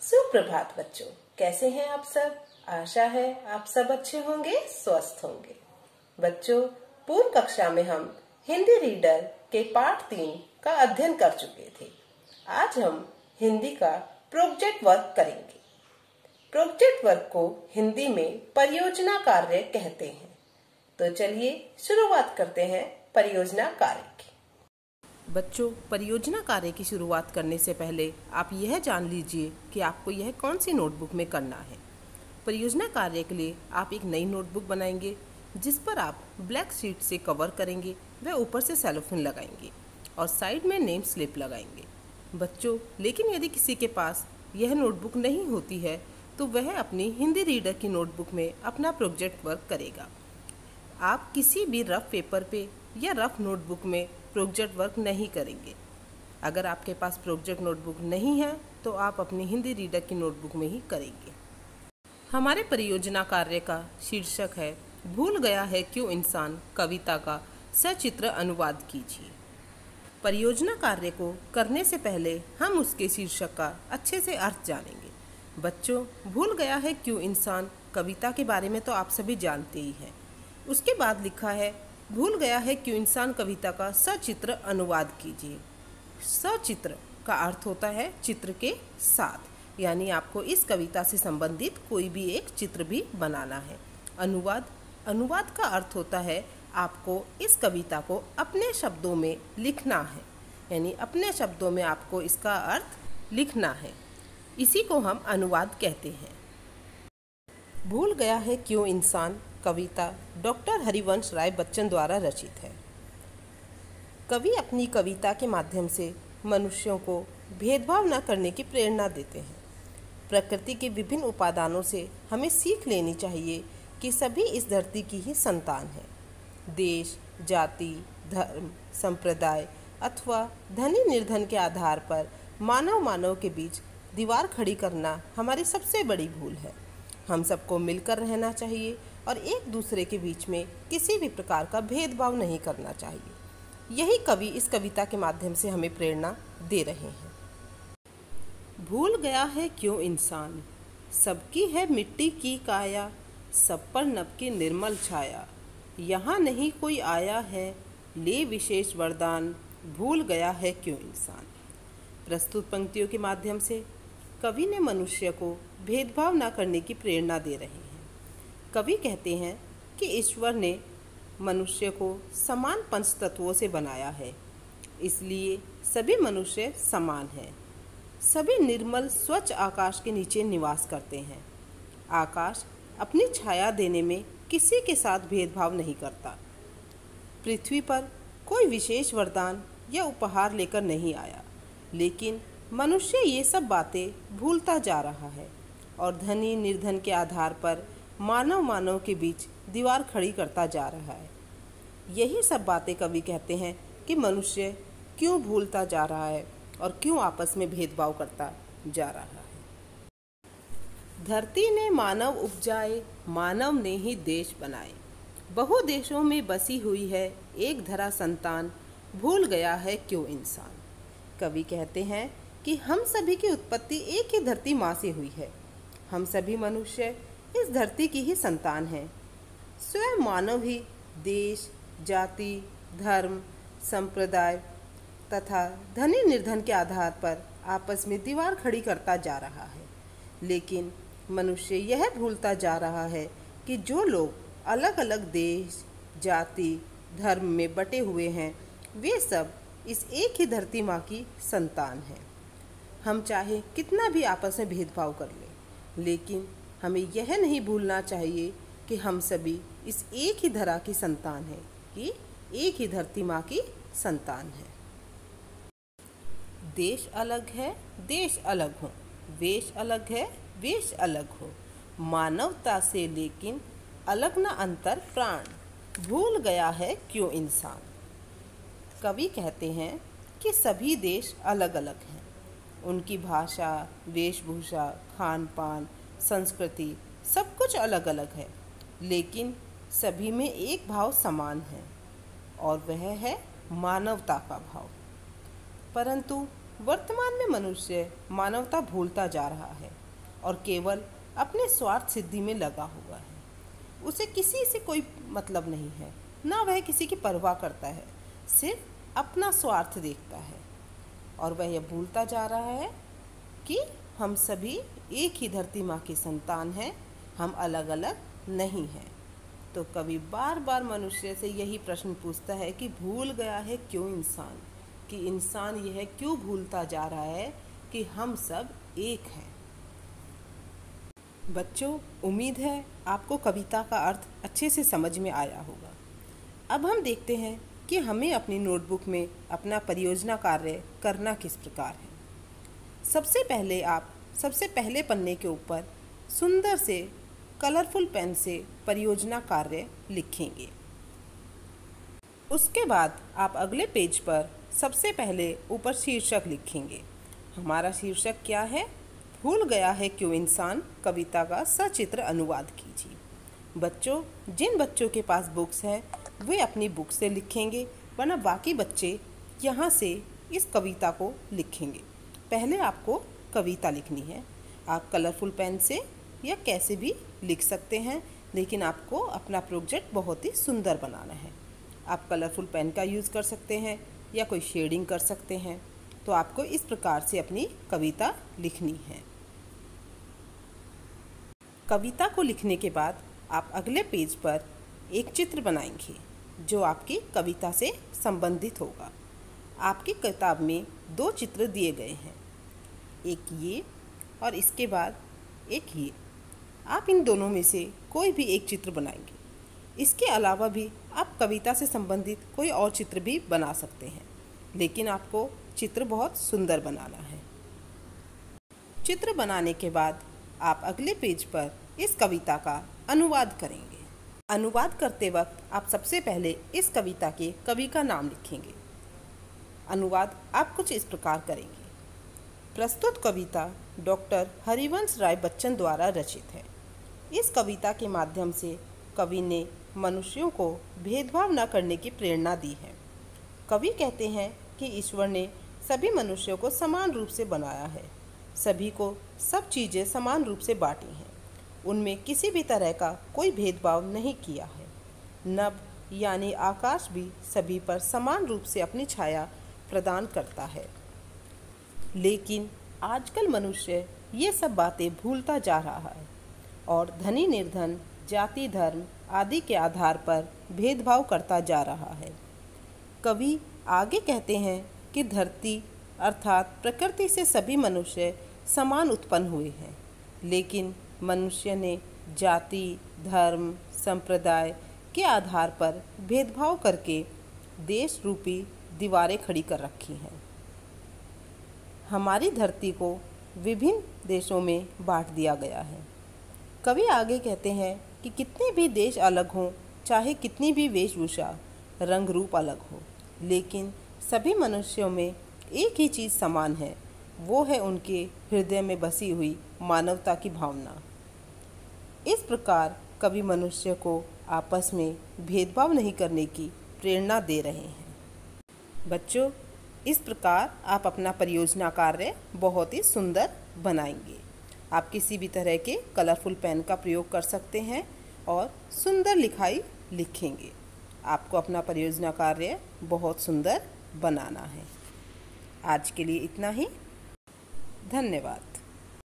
सुप्रभात बच्चों, कैसे हैं आप सब। आशा है आप सब अच्छे होंगे, स्वस्थ होंगे। बच्चों, पूर्व कक्षा में हम हिंदी रीडर के पाठ 3 का अध्ययन कर चुके थे। आज हम हिंदी का प्रोजेक्ट वर्क करेंगे। प्रोजेक्ट वर्क को हिंदी में परियोजना कार्य कहते हैं। तो चलिए शुरुआत करते हैं परियोजना कार्य की। बच्चों, परियोजना कार्य की शुरुआत करने से पहले आप यह जान लीजिए कि आपको यह कौन सी नोटबुक में करना है। परियोजना कार्य के लिए आप एक नई नोटबुक बनाएंगे जिस पर आप ब्लैक शीट से कवर करेंगे व ऊपर से सेलोफेन लगाएंगे और साइड में नेम स्लिप लगाएंगे। बच्चों, लेकिन यदि किसी के पास यह नोटबुक नहीं होती है तो वह अपनी हिंदी रीडर की नोटबुक में अपना प्रोजेक्ट वर्क करेगा। आप किसी भी रफ पेपर पे या रफ नोटबुक में प्रोजेक्ट वर्क नहीं करेंगे। अगर आपके पास प्रोजेक्ट नोटबुक नहीं है तो आप अपनी हिंदी रीडर की नोटबुक में ही करेंगे। हमारे परियोजना कार्य का शीर्षक है भूल गया है क्यों इंसान, कविता का सचित्र अनुवाद कीजिए। परियोजना कार्य को करने से पहले हम उसके शीर्षक का अच्छे से अर्थ जानेंगे। बच्चों, भूल गया है क्यों इंसान कविता के बारे में तो आप सभी जानते ही हैं। उसके बाद लिखा है भूल गया है क्यों इंसान कविता का सचित्र अनुवाद कीजिए। सचित्र का अर्थ होता है चित्र के साथ, यानी आपको इस कविता से संबंधित कोई भी एक चित्र भी बनाना है। अनुवाद का अर्थ होता है आपको इस कविता को अपने शब्दों में लिखना है, यानी अपने शब्दों में आपको इसका अर्थ लिखना है। इसी को हम अनुवाद कहते हैं। भूल गया है क्यों इंसान कविता डॉक्टर हरिवंश राय बच्चन द्वारा रचित है। कवि अपनी कविता के माध्यम से मनुष्यों को भेदभाव न करने की प्रेरणा देते हैं। प्रकृति के विभिन्न उपादानों से हमें सीख लेनी चाहिए कि सभी इस धरती की ही संतान हैं। देश, जाति, धर्म, संप्रदाय अथवा धनी निर्धन के आधार पर मानव के बीच दीवार खड़ी करना हमारी सबसे बड़ी भूल है। हम सबको मिलकर रहना चाहिए और एक दूसरे के बीच में किसी भी प्रकार का भेदभाव नहीं करना चाहिए। यही कवि इस कविता के माध्यम से हमें प्रेरणा दे रहे हैं। भूल गया है क्यों इंसान, सबकी है मिट्टी की काया, सब पर नभ की निर्मल छाया, यहाँ नहीं कोई आया है ले विशेष वरदान, भूल गया है क्यों इंसान। प्रस्तुत पंक्तियों के माध्यम से कवि ने मनुष्य को भेदभाव न करने की प्रेरणा दे रहे हैं। कवि कहते हैं कि ईश्वर ने मनुष्य को समान पंच तत्वों से बनाया है, इसलिए सभी मनुष्य समान हैं। सभी निर्मल स्वच्छ आकाश के नीचे निवास करते हैं। आकाश अपनी छाया देने में किसी के साथ भेदभाव नहीं करता। पृथ्वी पर कोई विशेष वरदान या उपहार लेकर नहीं आया, लेकिन मनुष्य ये सब बातें भूलता जा रहा है और धनी निर्धन के आधार पर मानव के बीच दीवार खड़ी करता जा रहा है। यही सब बातें कवि कहते हैं कि मनुष्य क्यों भूलता जा रहा है और क्यों आपस में भेदभाव करता जा रहा है। धरती ने मानव उपजाए, मानव ने ही देश बनाए, बहु देशों में बसी हुई है एक धरा संतान, भूल गया है क्यों इंसान। कवि कहते हैं कि हम सभी की उत्पत्ति एक ही धरती माँ से हुई है। हम सभी मनुष्य इस धरती की ही संतान हैं। स्वयं मानव ही देश, जाति, धर्म, संप्रदाय तथा धनी निर्धन के आधार पर आपस में दीवार खड़ी करता जा रहा है। लेकिन मनुष्य यह भूलता जा रहा है कि जो लोग अलग अलग देश, जाति, धर्म में बटे हुए हैं, वे सब इस एक ही धरती माँ की संतान हैं। हम चाहे कितना भी आपस में भेदभाव कर लें, लेकिन हमें यह नहीं भूलना चाहिए कि हम सभी इस एक ही धरा की संतान हैं, कि एक ही धरती माँ की संतान है। देश अलग है, देश अलग हो, वेश अलग है, वेश अलग हो, मानवता से लेकिन अलग न अंतर प्राण, भूल गया है क्यों इंसान। कवि कहते हैं कि सभी देश अलग अलग हैं। उनकी भाषा, वेशभूषा, खान पान, संस्कृति सब कुछ अलग अलग है, लेकिन सभी में एक भाव समान है और वह है मानवता का भाव। परंतु वर्तमान में मनुष्य मानवता भूलता जा रहा है और केवल अपने स्वार्थ सिद्धि में लगा हुआ है। उसे किसी से कोई मतलब नहीं है, ना वह किसी की परवाह करता है, सिर्फ अपना स्वार्थ देखता है। और वह यह भूलता जा रहा है कि हम सभी एक ही धरती माँ की संतान हैं, हम अलग अलग नहीं हैं। तो कवि बार बार मनुष्य से यही प्रश्न पूछता है कि भूल गया है क्यों इंसान, कि इंसान यह क्यों भूलता जा रहा है कि हम सब एक हैं। बच्चों, उम्मीद है आपको कविता का अर्थ अच्छे से समझ में आया होगा। अब हम देखते हैं कि हमें अपनी नोटबुक में अपना परियोजना कार्य करना किस प्रकार है। सबसे पहले आप सबसे पहले पन्ने के ऊपर सुंदर से कलरफुल पेन से परियोजना कार्य लिखेंगे। उसके बाद आप अगले पेज पर सबसे पहले ऊपर शीर्षक लिखेंगे। हमारा शीर्षक क्या है? भूल गया है क्यों इंसान, कविता का सचित्र अनुवाद कीजिए। बच्चों, जिन बच्चों के पास बुक्स हैं वे अपनी बुक से लिखेंगे, वरना बाकी बच्चे यहाँ से इस कविता को लिखेंगे। पहले आपको कविता लिखनी है। आप कलरफुल पेन से या कैसे भी लिख सकते हैं, लेकिन आपको अपना प्रोजेक्ट बहुत ही सुंदर बनाना है। आप कलरफुल पेन का यूज़ कर सकते हैं या कोई शेडिंग कर सकते हैं। तो आपको इस प्रकार से अपनी कविता लिखनी है। कविता को लिखने के बाद आप अगले पेज पर एक चित्र बनाएंगे जो आपकी कविता से संबंधित होगा। आपकी किताब में 2 चित्र दिए गए हैं, एक ये और इसके बाद एक ये। आप इन दोनों में से कोई भी एक चित्र बनाएंगे। इसके अलावा भी आप कविता से संबंधित कोई और चित्र भी बना सकते हैं, लेकिन आपको चित्र बहुत सुंदर बनाना है। चित्र बनाने के बाद आप अगले पेज पर इस कविता का अनुवाद करेंगे। अनुवाद करते वक्त आप सबसे पहले इस कविता के कवि का नाम लिखेंगे। अनुवाद आप कुछ इस प्रकार करेंगे। प्रस्तुत कविता डॉक्टर हरिवंश राय बच्चन द्वारा रचित है। इस कविता के माध्यम से कवि ने मनुष्यों को भेदभाव न करने की प्रेरणा दी है। कवि कहते हैं कि ईश्वर ने सभी मनुष्यों को समान रूप से बनाया है, सभी को सब चीज़ें समान रूप से बांटी हैं, उनमें किसी भी तरह का कोई भेदभाव नहीं किया है। नभ यानी आकाश भी सभी पर समान रूप से अपनी छाया प्रदान करता है। लेकिन आजकल मनुष्य ये सब बातें भूलता जा रहा है और धनी निर्धन, जाति धर्म आदि के आधार पर भेदभाव करता जा रहा है। कवि आगे कहते हैं कि धरती अर्थात प्रकृति से सभी मनुष्य समान उत्पन्न हुए हैं, लेकिन मनुष्य ने जाति धर्म संप्रदाय के आधार पर भेदभाव करके देश रूपी दीवारें खड़ी कर रखी हैं। हमारी धरती को विभिन्न देशों में बांट दिया गया है। कवि आगे कहते हैं कि कितने भी देश अलग हों, चाहे कितनी भी वेशभूषा रंग रूप अलग हो, लेकिन सभी मनुष्यों में एक ही चीज़ समान है, वो है उनके हृदय में बसी हुई मानवता की भावना। इस प्रकार कवि मनुष्य को आपस में भेदभाव नहीं करने की प्रेरणा दे रहे हैं। बच्चों, इस प्रकार आप अपना परियोजना कार्य बहुत ही सुंदर बनाएंगे। आप किसी भी तरह के कलरफुल पेन का प्रयोग कर सकते हैं और सुंदर लिखाई लिखेंगे। आपको अपना परियोजना कार्य बहुत सुंदर बनाना है। आज के लिए इतना ही। धन्यवाद।